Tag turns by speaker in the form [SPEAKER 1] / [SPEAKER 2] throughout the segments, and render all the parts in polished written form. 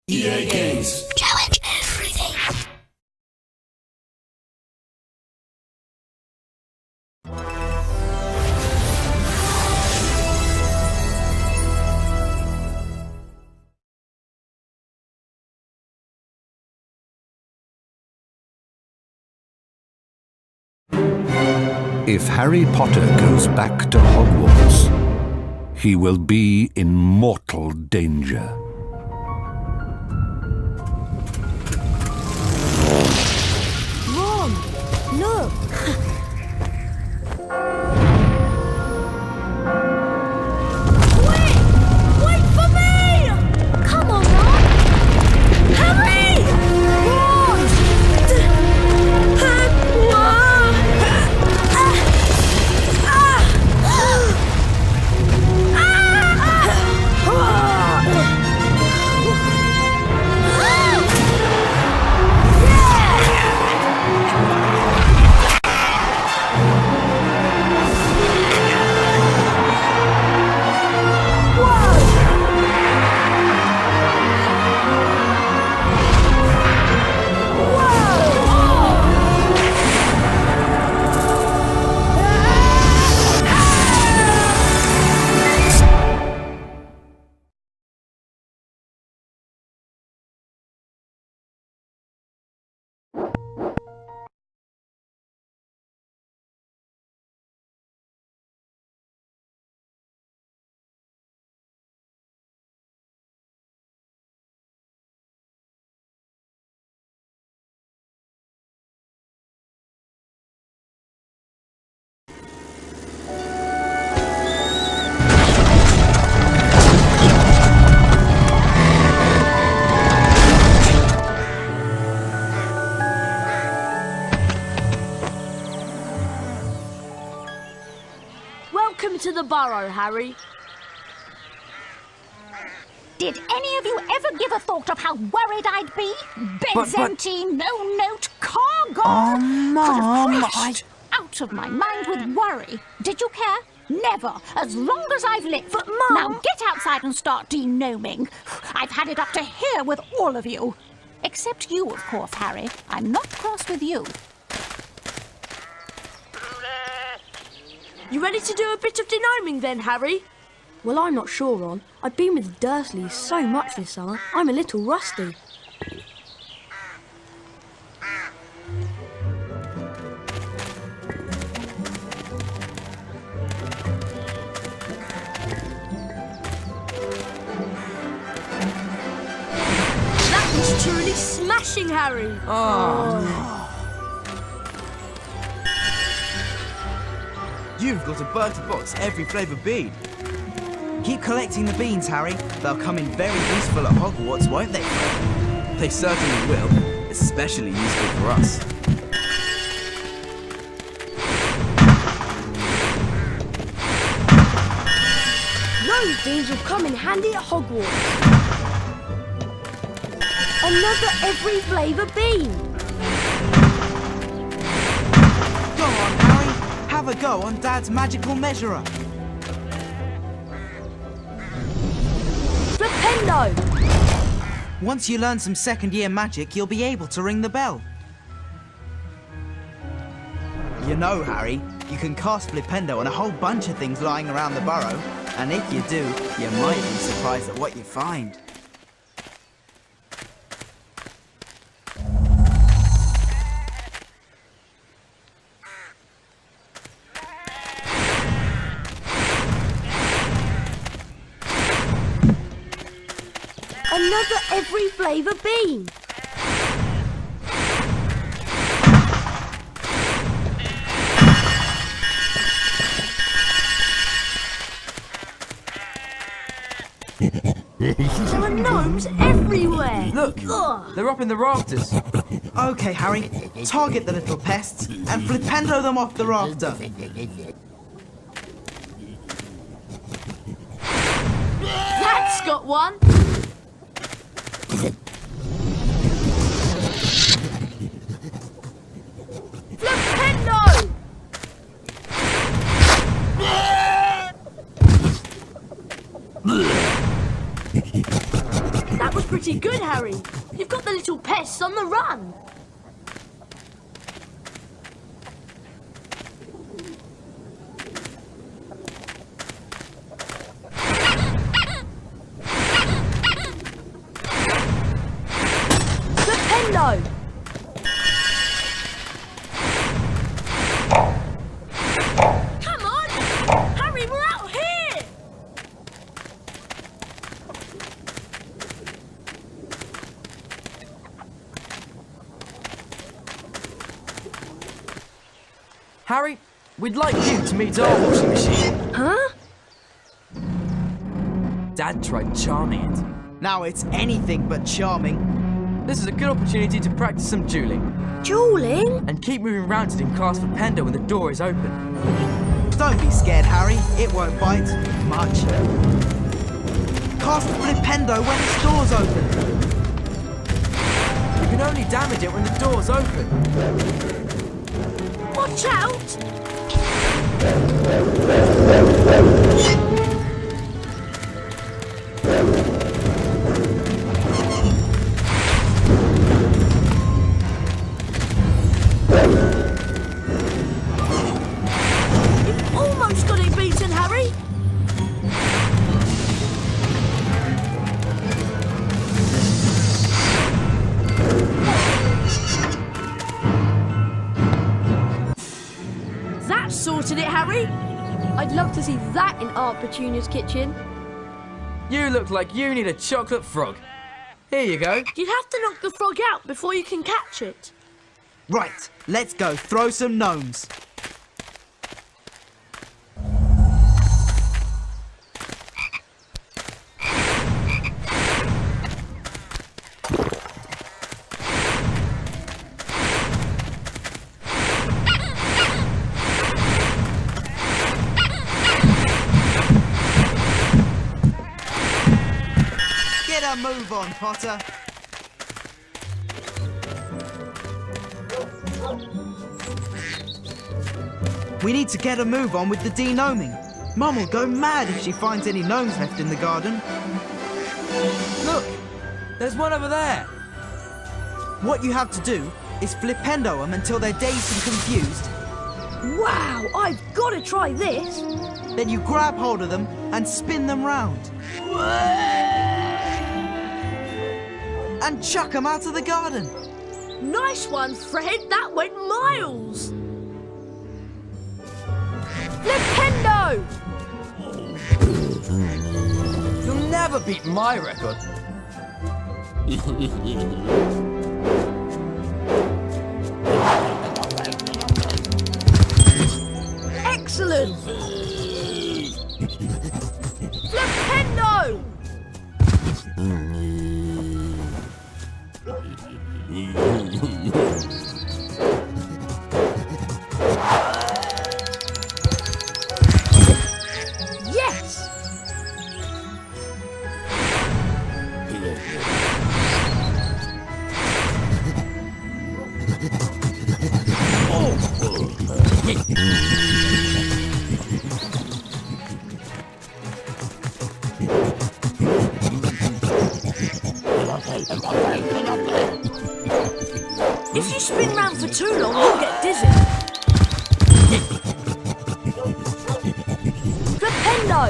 [SPEAKER 1] EA Games.
[SPEAKER 2] Challenge everything.
[SPEAKER 3] If Harry Potter goes back to Hogwarts, he will be in mortal danger.
[SPEAKER 2] Ron, look. Wait for me! Come on, Ron. Harry! Ron!
[SPEAKER 4] Welcome to the burrow, Harry.
[SPEAKER 5] Did any of you ever give a thought of how worried I'd be? Beds empty, no note, car gone.
[SPEAKER 6] Oh, Mum,
[SPEAKER 5] Could have crashed. Out of my mind with worry. Did you care? Never. As long as I've lived.
[SPEAKER 4] But, Mum...
[SPEAKER 5] Now get outside and start denoming. I've had it up to here with all of you. Except you, of course, Harry. I'm not cross with you.
[SPEAKER 4] You ready to do a bit of denoming then, Harry?
[SPEAKER 7] Well, I'm not sure, Ron. I've been with Dursley so much this summer, I'm a little rusty.
[SPEAKER 4] That was truly smashing, Harry.
[SPEAKER 6] You've got a Bertie box every flavour bean. Keep collecting the beans, Harry. They'll come in very useful at Hogwarts, won't they? They certainly will. Especially useful for us.
[SPEAKER 7] Those beans will come in handy at Hogwarts. Another every flavour bean.
[SPEAKER 6] Go on, Harry. Have a go on Dad's magical measurer.
[SPEAKER 7] Flipendo!
[SPEAKER 6] Once you learn some second-year magic, you'll be able to ring the bell. You know, Harry, you can cast Flipendo on a whole bunch of things lying around the burrow. And if you do, you might be surprised at what you find.
[SPEAKER 7] Another every flavour bean.
[SPEAKER 4] There are gnomes everywhere.
[SPEAKER 8] Look, they're up in the rafters.
[SPEAKER 6] Okay, Harry, target the little pests and Flipendo them off the rafter.
[SPEAKER 4] That's got one. Flipendo! pretty good, Harry. You've got the little pests on the run.
[SPEAKER 7] Flipendo!
[SPEAKER 4] Come on! Harry, we're out here!
[SPEAKER 8] Harry, we'd like you to meet our washing machine.
[SPEAKER 7] Huh?
[SPEAKER 8] Dad tried charming it.
[SPEAKER 6] Now it's anything but charming.
[SPEAKER 8] This is a good opportunity to practice some dueling
[SPEAKER 7] Dueling?
[SPEAKER 8] and keep moving round it in cast Flipendo when the door is open.
[SPEAKER 6] Don't be scared, Harry. It won't bite much. Cast Flipendo when its door's open.
[SPEAKER 8] You can only damage it when the door's open.
[SPEAKER 4] Watch out! You've almost got it beaten, Harry. That sorted it, Harry.
[SPEAKER 7] I'd love to see that in Aunt Petunia's kitchen.
[SPEAKER 8] You look like you need a chocolate frog. Here you go.
[SPEAKER 4] You'd have to knock the frog out before you can catch it.
[SPEAKER 6] Right, let's go throw some gnomes. Get a move on, Potter. We need to get a move on with the de-gnoming. Mum will go mad if she finds any gnomes left in the garden.
[SPEAKER 8] Look, there's one over there.
[SPEAKER 6] What you have to do is flipendo them until they're dazed and confused.
[SPEAKER 7] Wow, I've got to try this.
[SPEAKER 6] Then you grab hold of them and spin them round. And chuck them out of the garden.
[SPEAKER 4] Nice one, Fred. That went miles.
[SPEAKER 7] Flipendo!
[SPEAKER 8] You'll never beat my record.
[SPEAKER 4] Excellent. Flipendo! Yes! If you spin round for too long, you'll get dizzy.
[SPEAKER 7] Flipendo!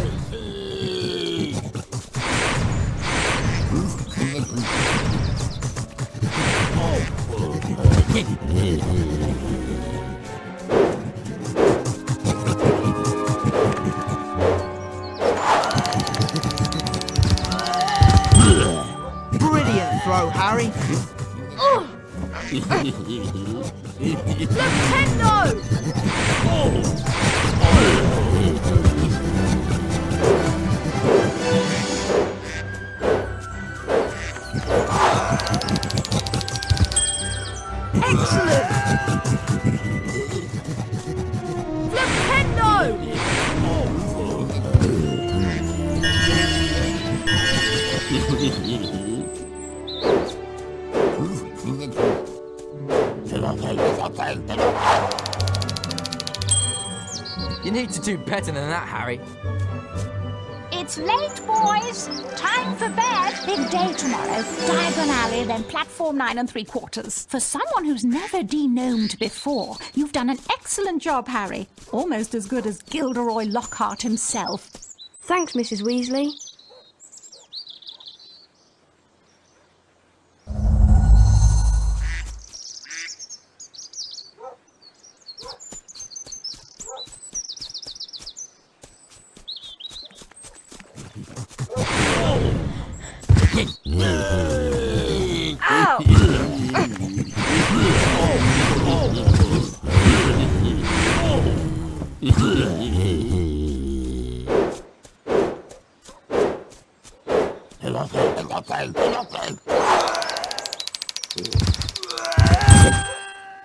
[SPEAKER 6] Brilliant throw, Harry.
[SPEAKER 4] Flipendo! Excellent! Flipendo!
[SPEAKER 8] You need to do better than that, Harry.
[SPEAKER 5] It's late, boys. Time for bed. Big day tomorrow. Diagon Alley, then platform 9 3/4. For someone who's never degnomed before, you've done an excellent job, Harry. Almost as good as Gilderoy Lockhart himself.
[SPEAKER 7] Thanks, Mrs. Weasley.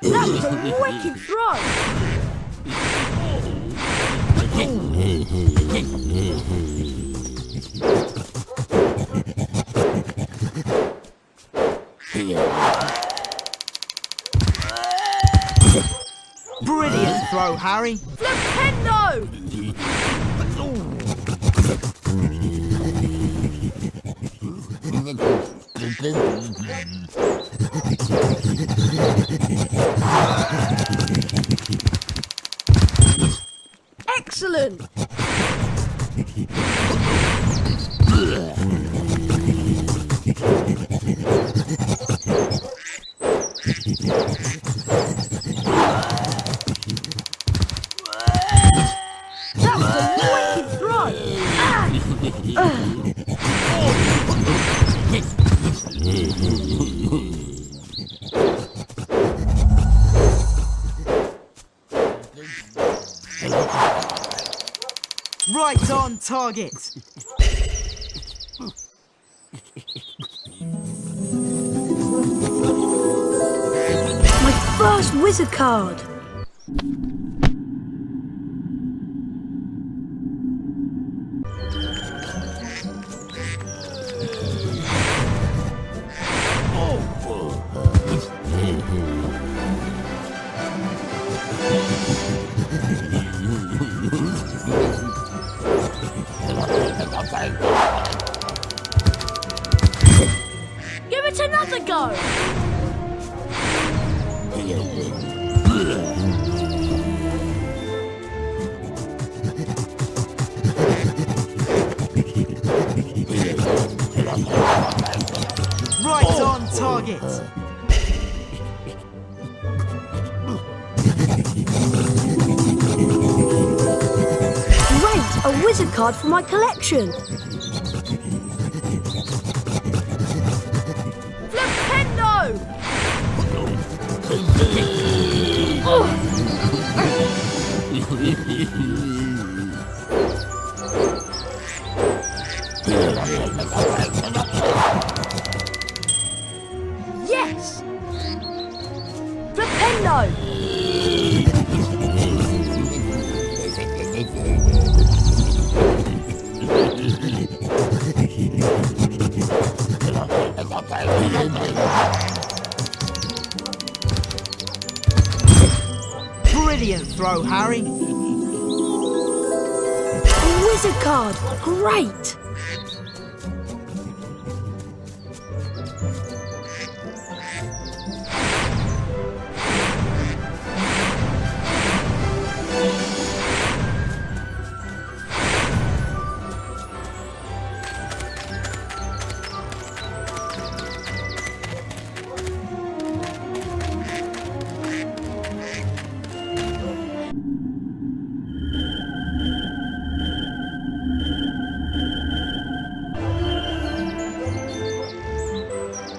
[SPEAKER 7] That was a wicked throw!
[SPEAKER 6] Brilliant throw, Harry.
[SPEAKER 7] Flipendo! Excellent! That was a wicked throw!
[SPEAKER 6] Right on target.
[SPEAKER 7] My first wizard card! Give it another go!
[SPEAKER 6] Right on target.
[SPEAKER 7] Great! A wizard card for my collection! Flipendo! Yes! Flipendo!
[SPEAKER 6] Brilliant throw, Harry.
[SPEAKER 7] A wizard card! Great!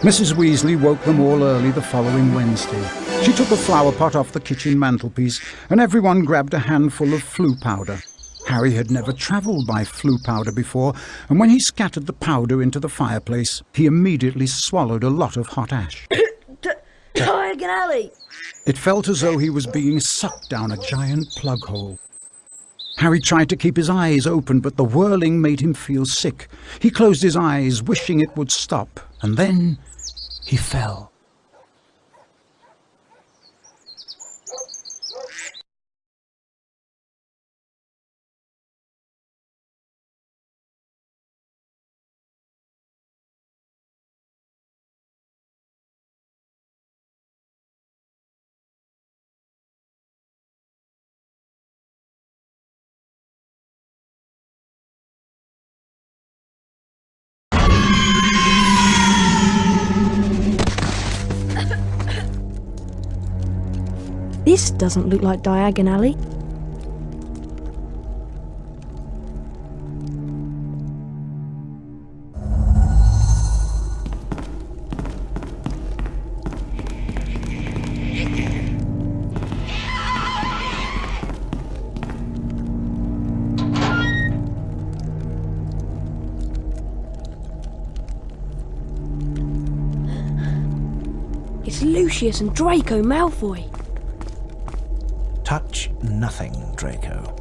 [SPEAKER 1] Mrs. Weasley woke them all early the following Wednesday. She took a flower pot off the kitchen mantelpiece, and everyone grabbed a handful of flue powder. Harry had never travelled by flue powder before, and when he scattered the powder into the fireplace, he immediately swallowed a lot of hot ash.
[SPEAKER 7] Diagon Alley!
[SPEAKER 1] It felt as though he was being sucked down a giant plug hole. Harry tried to keep his eyes open, but the whirling made him feel sick. He closed his eyes, wishing it would stop, and then he fell.
[SPEAKER 7] This doesn't look like Diagon Alley. It's Lucius and Draco Malfoy.
[SPEAKER 9] Touch nothing, Draco.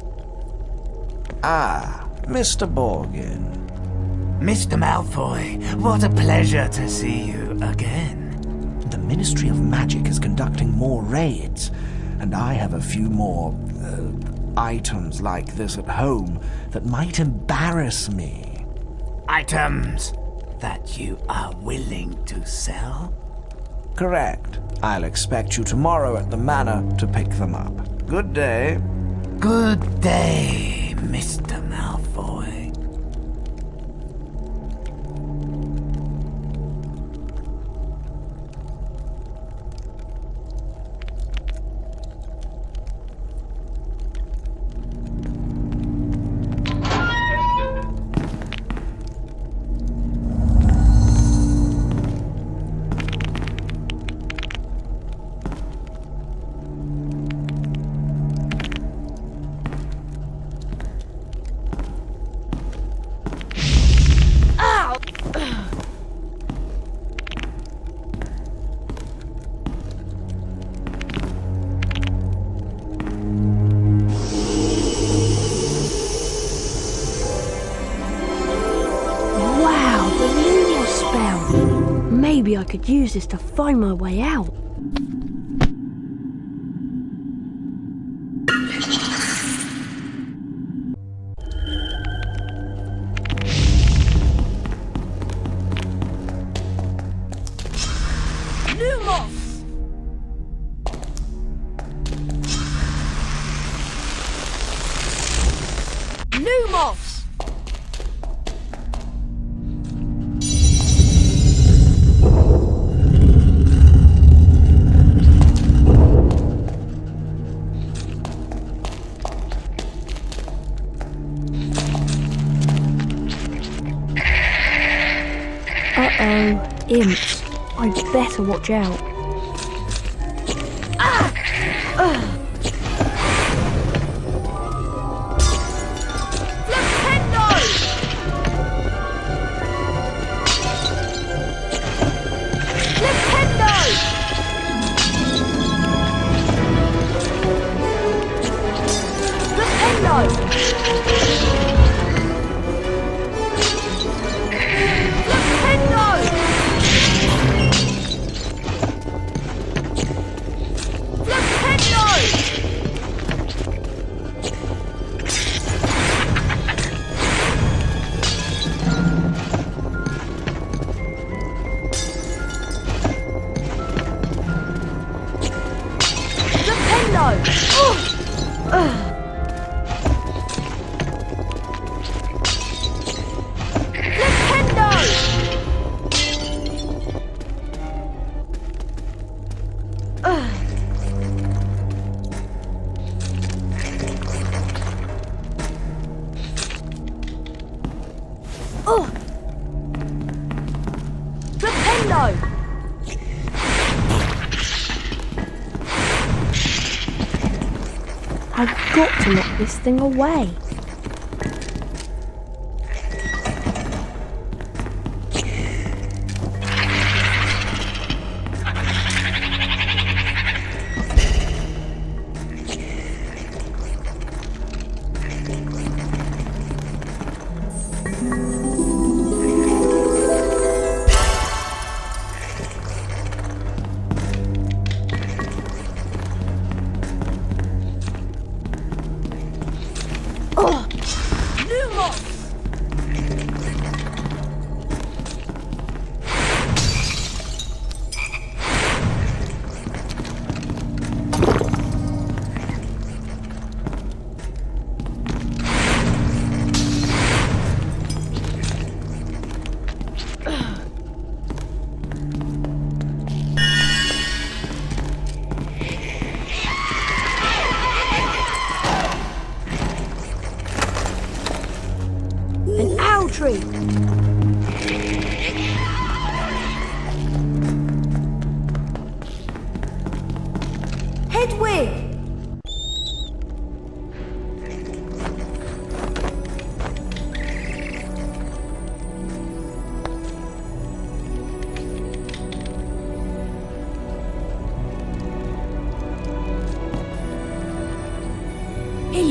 [SPEAKER 9] Ah, Mr. Borgin.
[SPEAKER 10] Mr. Malfoy, what a pleasure to see you again.
[SPEAKER 9] The Ministry of Magic is conducting more raids, and I have a few more items like this at home that might embarrass me.
[SPEAKER 10] Items that you are willing to sell?
[SPEAKER 9] Correct. I'll expect you tomorrow at the manor to pick them up. Good day.
[SPEAKER 10] Good day, Mr. Malfoy.
[SPEAKER 7] Maybe I could use this to find my way out. Uh-oh, imps. I'd better watch out. I've got to lock this thing away.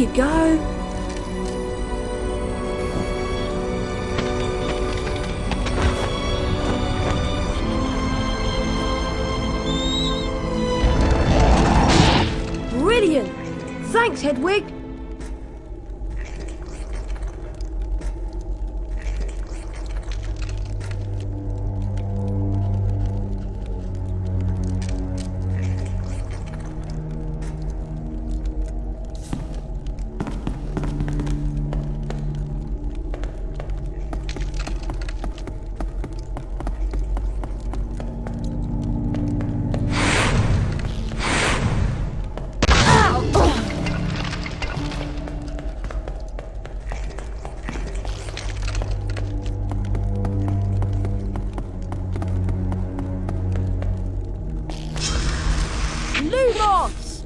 [SPEAKER 7] you go. Brilliant! Thanks, Hedwig. Lumos!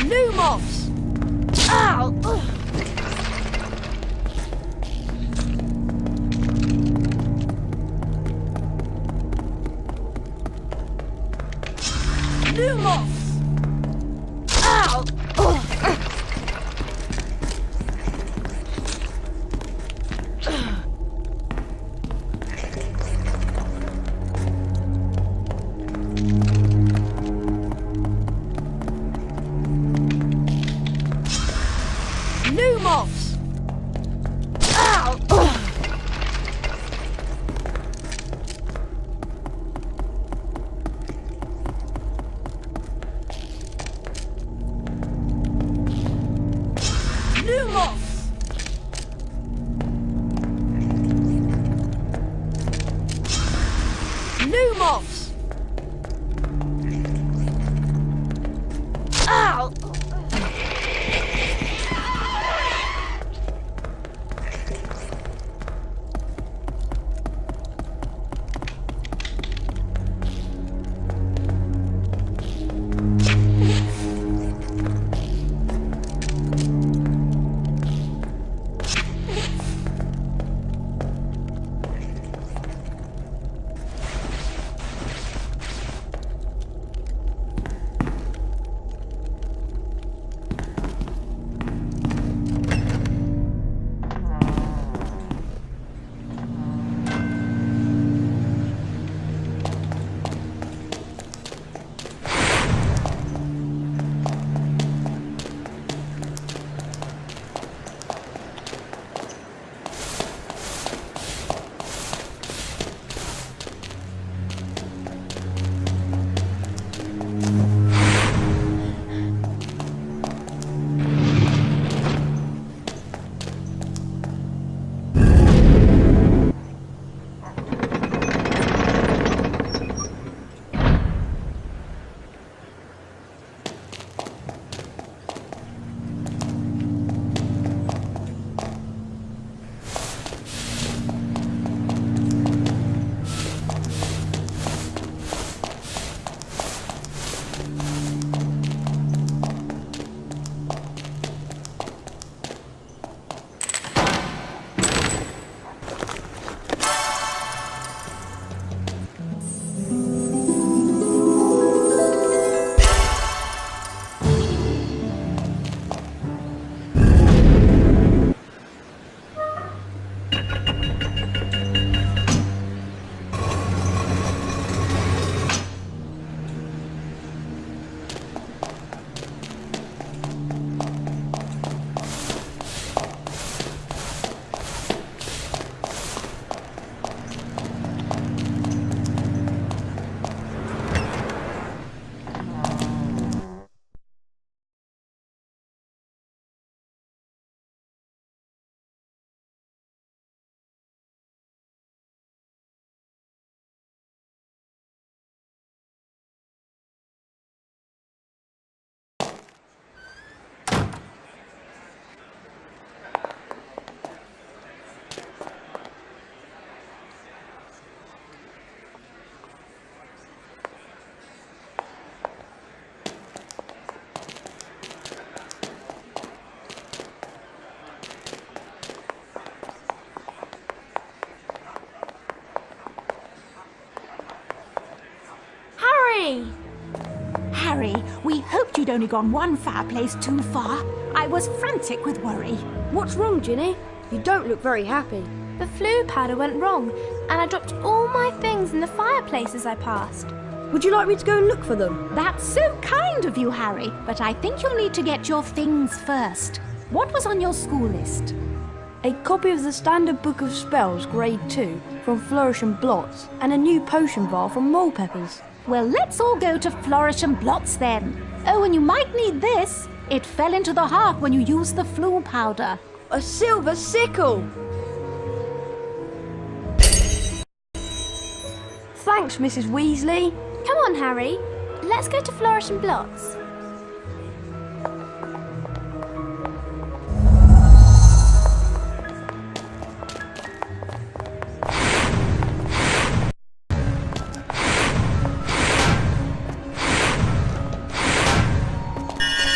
[SPEAKER 7] Lumos! Ow! Lumos! Ow!
[SPEAKER 5] only gone one fireplace too far. I was frantic with worry.
[SPEAKER 7] What's wrong, Ginny? You don't look very happy.
[SPEAKER 2] The flue powder went wrong, and I dropped all my things in the fireplace as I passed.
[SPEAKER 7] Would you like me to go and look for them?
[SPEAKER 5] That's so kind of you, Harry, but I think you'll need to get your things first. What was on your school list?
[SPEAKER 7] A copy of the Standard Book of Spells, Grade 2, from Flourish and Blots, and a new potion bar from Mole Peppers.
[SPEAKER 5] Well, let's all go to Flourish and Blots then. Oh, and you might need this. It fell into the hearth when you used the flue powder.
[SPEAKER 7] A silver sickle! Thanks, Mrs. Weasley.
[SPEAKER 2] Come on, Harry. Let's go to Flourish and Blots.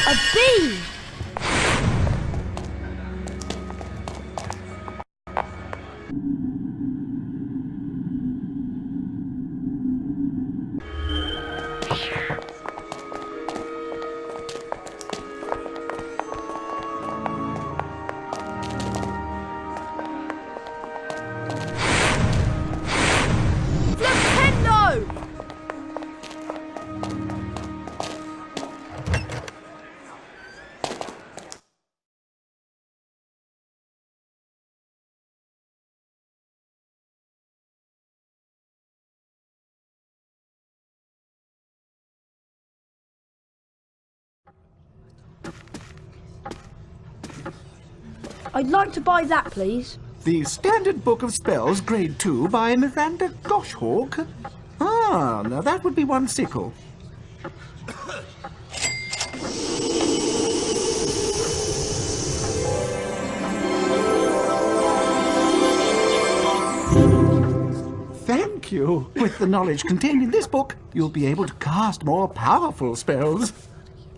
[SPEAKER 7] A bee! I'd like to buy that, please.
[SPEAKER 9] The Standard Book of Spells, Grade 2, by Miranda Goshawk. Ah, now that would be one sickle. Thank you. With the knowledge contained in this book, you'll be able to cast more powerful spells.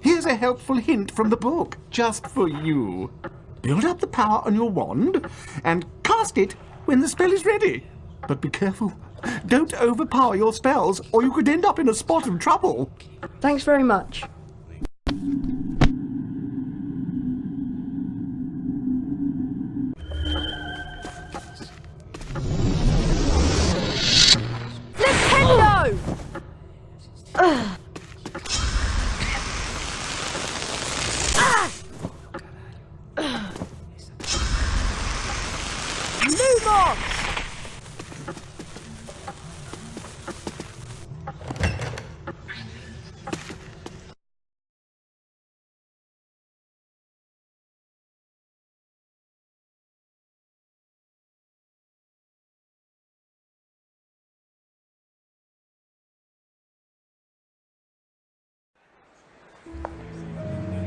[SPEAKER 9] Here's a helpful hint from the book, just for you. Build up the power on your wand and cast it when the spell is ready. But be careful. Don't overpower your spells, or you could end up in a spot of trouble.
[SPEAKER 7] Thanks very much. Nintendo! Lumos!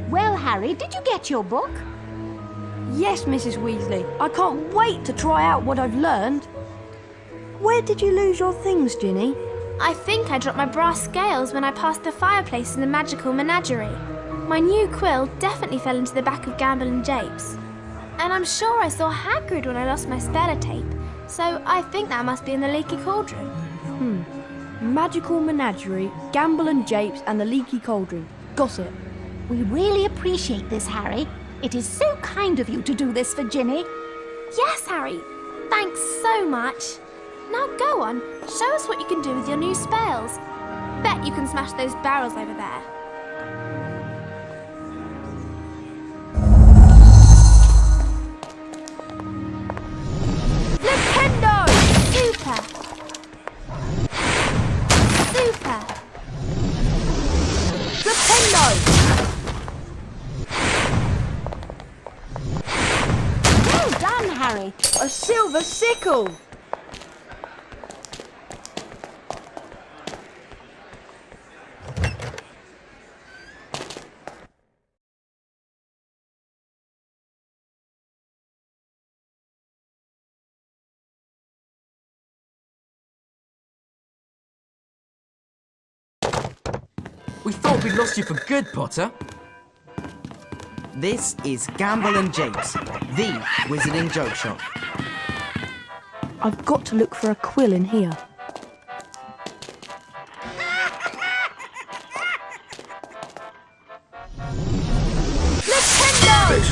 [SPEAKER 5] Well, Harry, did you get your book?
[SPEAKER 7] Yes, Mrs. Weasley. I can't wait to try out what I've learned. Where did you lose your things, Ginny?
[SPEAKER 2] I think I dropped my brass scales when I passed the fireplace in the magical menagerie. My new quill definitely fell into the back of Gamble and Japes. And I'm sure I saw Hagrid when I lost my speller tape, so I think that must be in the leaky cauldron.
[SPEAKER 7] Magical Menagerie, Gamble and Japes, and the Leaky Cauldron. Got it.
[SPEAKER 5] We really appreciate this, Harry. It is so kind of you to do this for Ginny.
[SPEAKER 2] Yes, Harry. Thanks so much. Now go on, show us what you can do with your new spells. Bet you can smash those barrels over there.
[SPEAKER 7] Nintendo!
[SPEAKER 2] Super! Super!
[SPEAKER 7] Nintendo!
[SPEAKER 5] Well done, Harry.
[SPEAKER 7] A silver sickle!
[SPEAKER 6] We thought we'd lost you for good, Potter. This is Gamble and Japes, the wizarding joke shop.
[SPEAKER 7] I've got to look for a quill in here.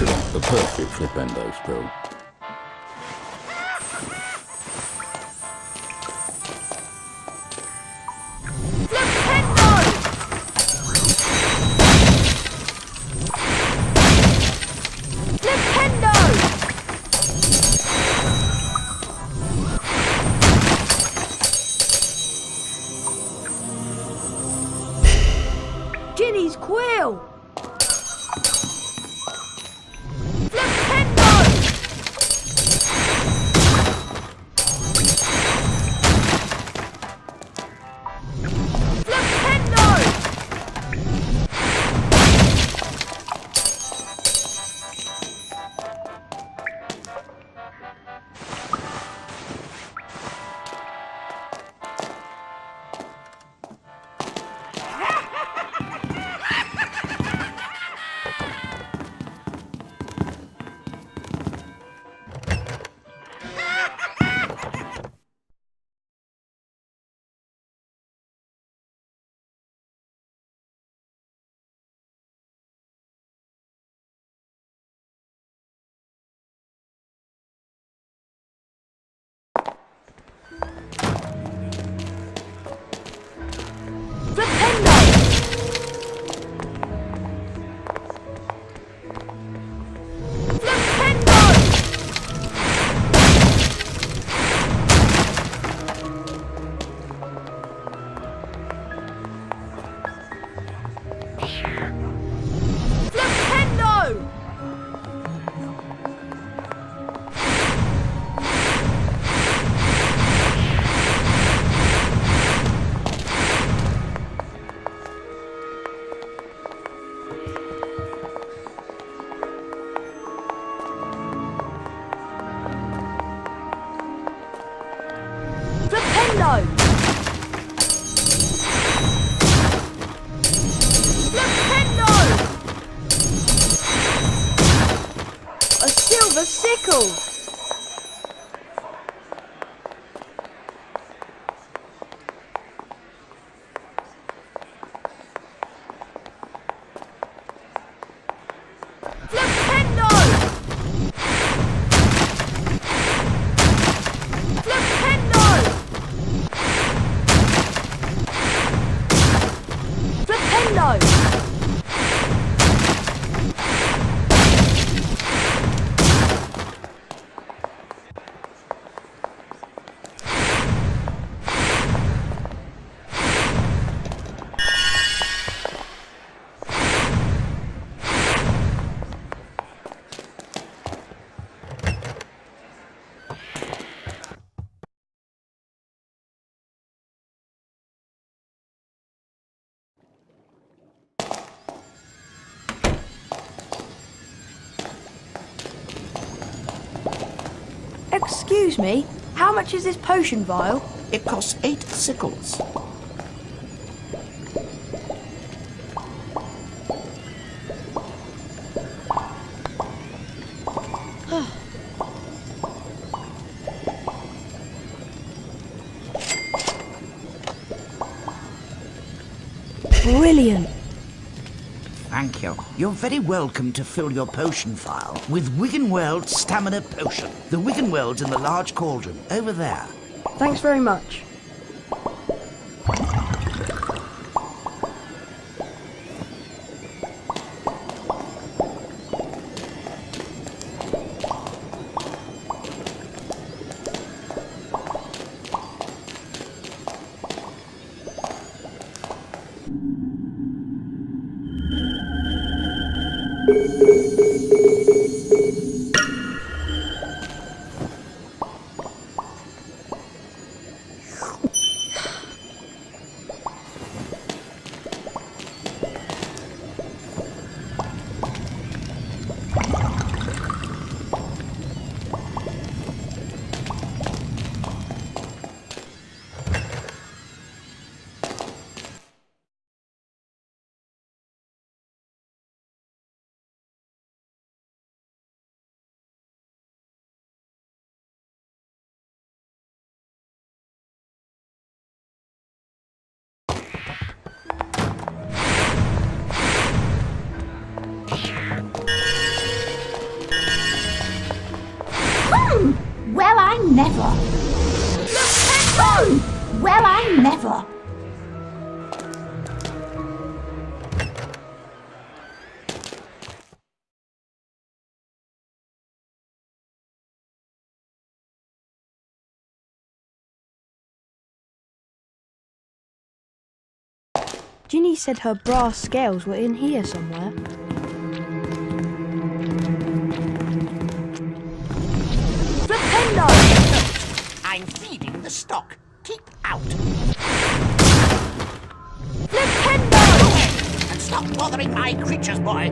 [SPEAKER 11] Excellent. The perfect flipendo spell.
[SPEAKER 7] Ginny's quill! A silver sickle! Excuse me, how much is this potion vial?
[SPEAKER 10] It costs 8 sickles.
[SPEAKER 7] Brilliant!
[SPEAKER 10] Thank you. You're very welcome to fill your potion vial with Wiggenweld Stamina Potion. The Wiggenweld's in the large cauldron, over there.
[SPEAKER 7] Thanks very much.
[SPEAKER 5] I never. Well, I never.
[SPEAKER 7] Ginny said her brass scales were in here somewhere.
[SPEAKER 4] Flipendo!
[SPEAKER 10] I'm feeding the stock. Keep out.
[SPEAKER 4] Flipendo!
[SPEAKER 10] And stop bothering my creatures, boy.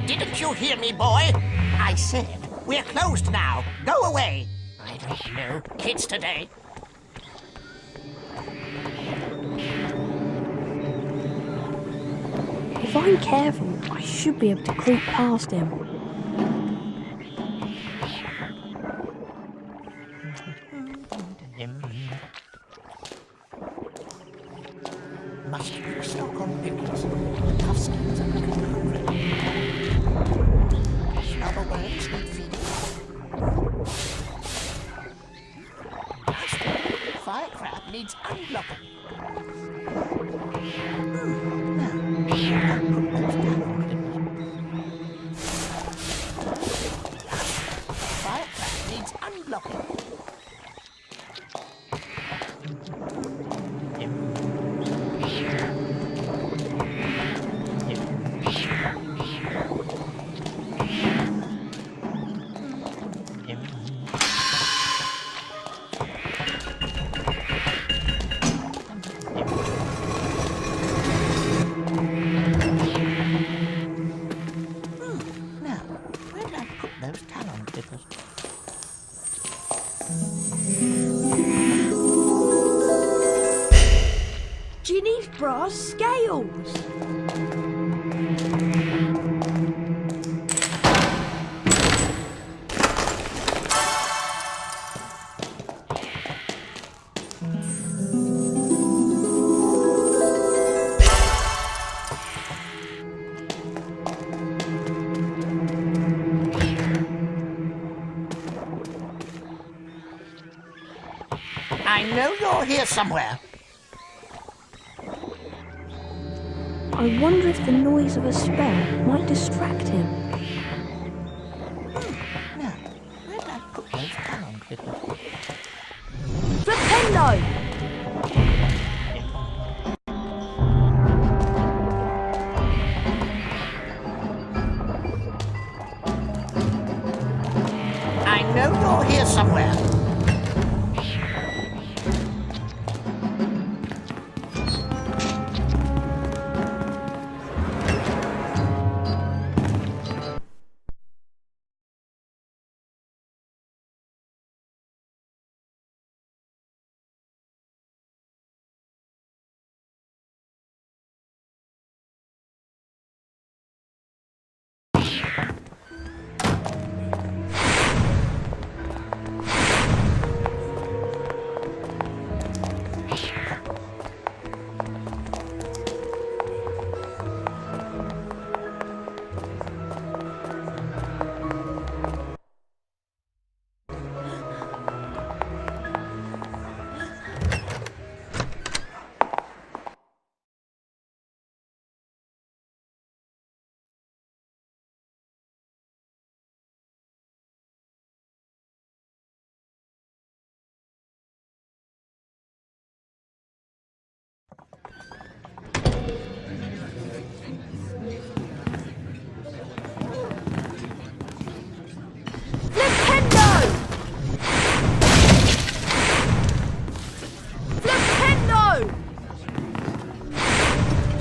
[SPEAKER 10] Didn't you hear me, boy? I said, we're closed now. Go away. I don't know. Kids today.
[SPEAKER 7] If I'm careful, I should be able to creep past him.
[SPEAKER 10] Must restock on pickles. The tough skins are looking hungry. Other worms need feeding. Fire crab needs unblocking. Fire crab needs unblocking.
[SPEAKER 7] Ginny's brass scales!
[SPEAKER 10] I know you're here somewhere.
[SPEAKER 7] I wonder if the noise of a spell might distract him.
[SPEAKER 10] Now, where'd I put those talon clippers?
[SPEAKER 4] Flipendo!
[SPEAKER 10] I know you're here somewhere.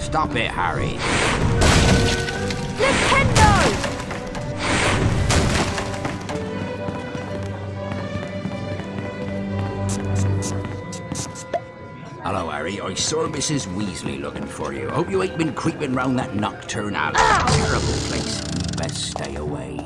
[SPEAKER 12] Stop it, Harry.
[SPEAKER 4] Nintendo!
[SPEAKER 12] Hello, Harry. I saw Mrs. Weasley looking for you. Hope you ain't been creeping round that nocturnal. Terrible place. You best stay away.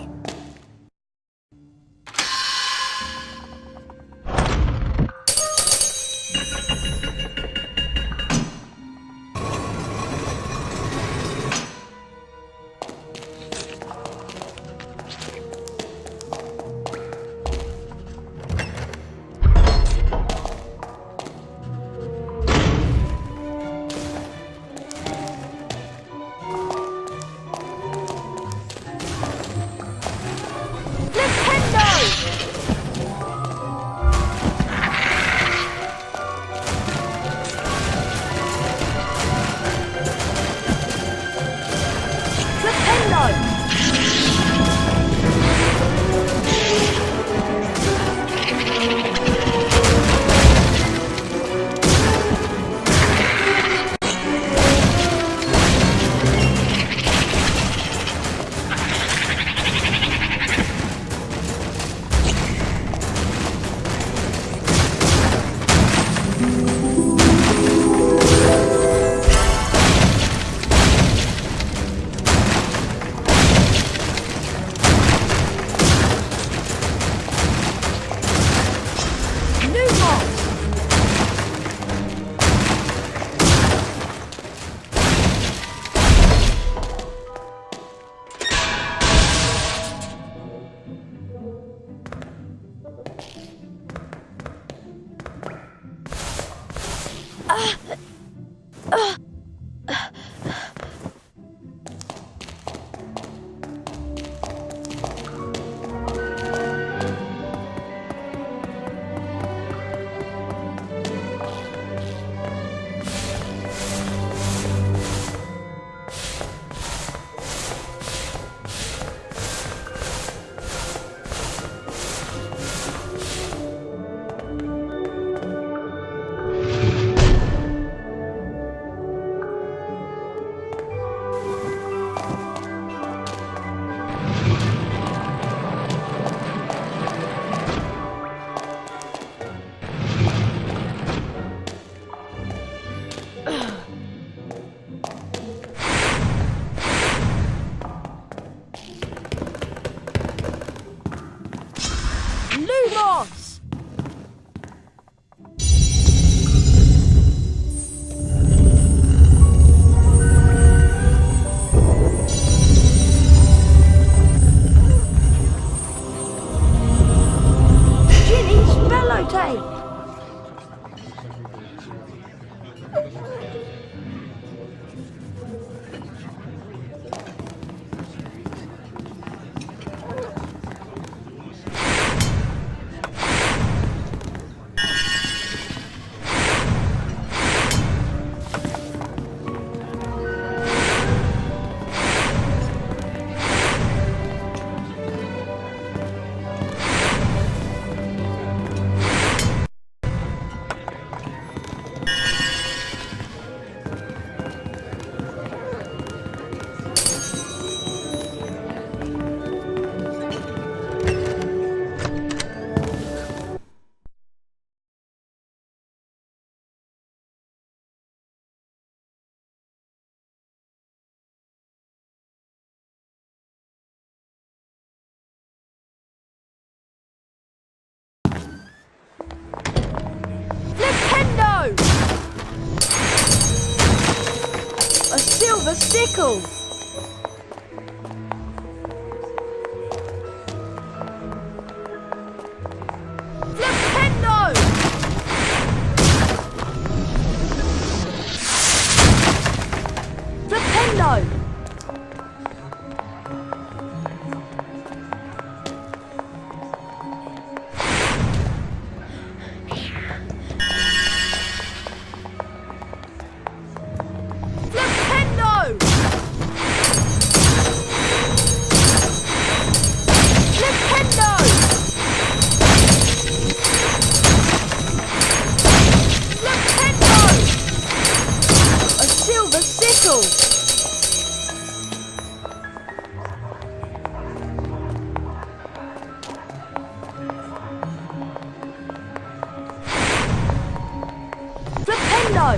[SPEAKER 7] moss! Ginny's bellow tape! A silver sickle! Flipendo! Flipendo! Flipendo!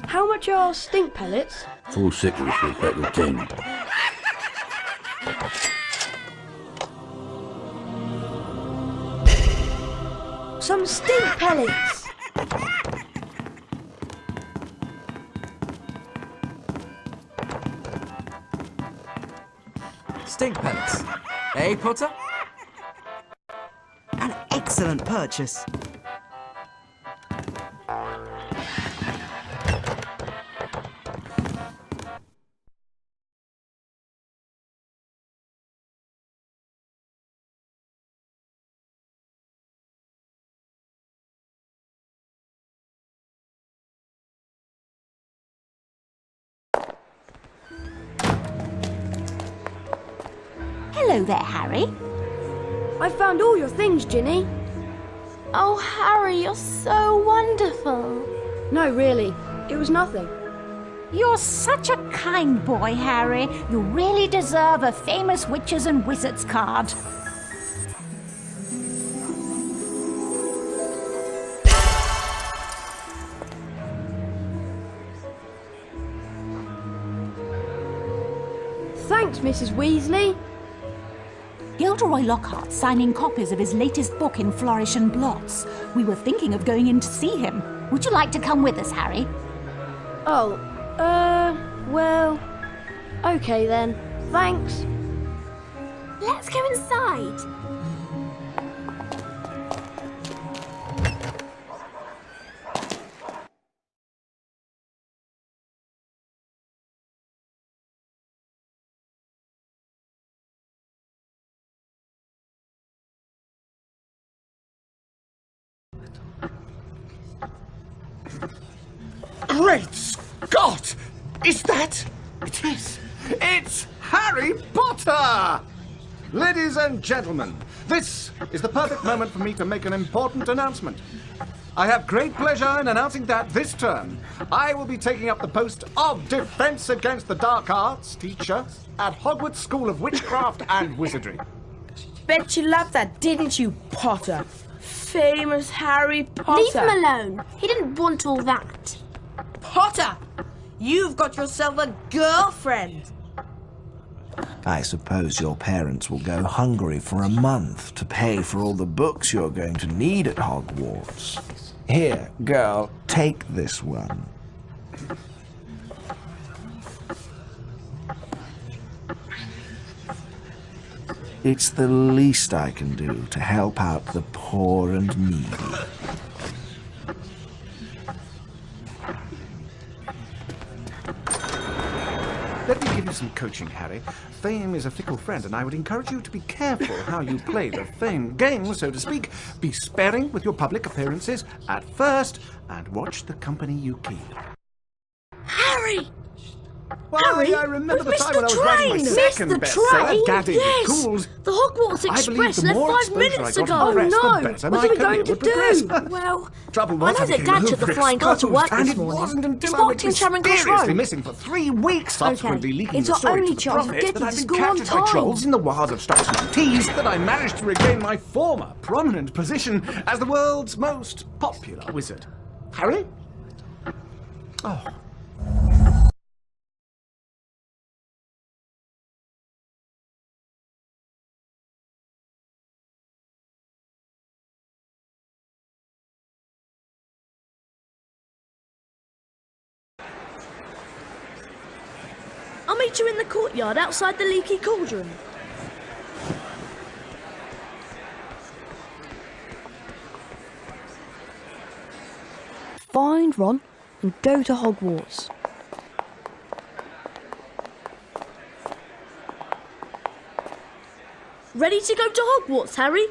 [SPEAKER 7] How much are stink pellets?
[SPEAKER 11] 4 sickles for a pack of 10.
[SPEAKER 7] Some stink pellets!
[SPEAKER 6] Stink pellets. Eh, Potter? An excellent purchase.
[SPEAKER 5] Hello there, Harry.
[SPEAKER 7] I found all your things, Ginny.
[SPEAKER 2] Oh, Harry, you're so wonderful.
[SPEAKER 7] No, really. It was nothing.
[SPEAKER 5] You're such a kind boy, Harry. You really deserve a famous witches and wizards card.
[SPEAKER 7] Thanks, Mrs. Weasley.
[SPEAKER 5] Gilderoy Lockhart's signing copies of his latest book in Flourish and Blots. We were thinking of going in to see him. Would you like to come with us, Harry?
[SPEAKER 7] Oh, well... Okay then. Thanks.
[SPEAKER 2] Let's go inside.
[SPEAKER 9] Great Scott! Is that... It is. It's Harry Potter! Ladies and gentlemen, this is the perfect moment for me to make an important announcement. I have great pleasure in announcing that this term, I will be taking up the post of Defense Against the Dark Arts teacher at Hogwarts School of Witchcraft and Wizardry.
[SPEAKER 4] Bet you loved that, didn't you, Potter? Famous Harry Potter.
[SPEAKER 2] Leave him alone. He didn't want all that.
[SPEAKER 4] Potter, you've got yourself a girlfriend.
[SPEAKER 10] I suppose your parents will go hungry for a month to pay for all the books you're going to need at Hogwarts. Here, girl, take this one. It's the least I can do to help out the poor and needy.
[SPEAKER 9] Let me give you some coaching, Harry. Fame is a fickle friend, and I would encourage you to be careful how you play the fame game, so to speak. Be sparing with your public appearances at first, and watch the company you keep.
[SPEAKER 4] Harry!
[SPEAKER 9] Why,
[SPEAKER 4] Harry,
[SPEAKER 9] I remember the
[SPEAKER 4] we've
[SPEAKER 9] time when I
[SPEAKER 4] missed
[SPEAKER 9] was
[SPEAKER 4] the
[SPEAKER 9] writing my
[SPEAKER 4] train.
[SPEAKER 9] second
[SPEAKER 4] Missed the
[SPEAKER 9] bestseller,
[SPEAKER 4] train?
[SPEAKER 9] Daddy
[SPEAKER 4] Yes.
[SPEAKER 9] Ghouls.
[SPEAKER 4] The Hogwarts
[SPEAKER 9] I believe
[SPEAKER 4] Express
[SPEAKER 9] the
[SPEAKER 4] left
[SPEAKER 9] more
[SPEAKER 4] 5
[SPEAKER 9] exposure
[SPEAKER 4] minutes
[SPEAKER 9] I
[SPEAKER 4] ago.
[SPEAKER 9] got in the press,
[SPEAKER 7] Oh,
[SPEAKER 9] the
[SPEAKER 7] no.
[SPEAKER 9] better
[SPEAKER 7] What
[SPEAKER 9] my
[SPEAKER 7] are we
[SPEAKER 9] career
[SPEAKER 7] going to
[SPEAKER 9] would progress.
[SPEAKER 7] do? Well,
[SPEAKER 9] Trouble
[SPEAKER 7] I
[SPEAKER 9] was,
[SPEAKER 7] know that
[SPEAKER 9] became
[SPEAKER 7] Dad took the flying car to work
[SPEAKER 9] and
[SPEAKER 7] this
[SPEAKER 9] it
[SPEAKER 7] morning.
[SPEAKER 9] wasn't until
[SPEAKER 7] It's
[SPEAKER 9] I went
[SPEAKER 7] parked in Charing Cross
[SPEAKER 9] mysteriously
[SPEAKER 7] Road.
[SPEAKER 9] missing for 3 weeks, subsequently leaking
[SPEAKER 7] It's
[SPEAKER 9] the
[SPEAKER 7] our
[SPEAKER 9] story
[SPEAKER 7] only
[SPEAKER 9] to the
[SPEAKER 7] chance of
[SPEAKER 9] Prophet
[SPEAKER 7] getting
[SPEAKER 9] that
[SPEAKER 7] to
[SPEAKER 9] I've been
[SPEAKER 7] school on
[SPEAKER 9] captured by
[SPEAKER 7] time.
[SPEAKER 9] trolls in the wilds of Stockton-on-Tees, that I managed to regain my former prominent position as the world's most popular wizard. Harry? Oh.
[SPEAKER 4] I'll meet you in the courtyard outside the leaky cauldron.
[SPEAKER 7] Find Ron and go to Hogwarts.
[SPEAKER 4] Ready to go to Hogwarts, Harry?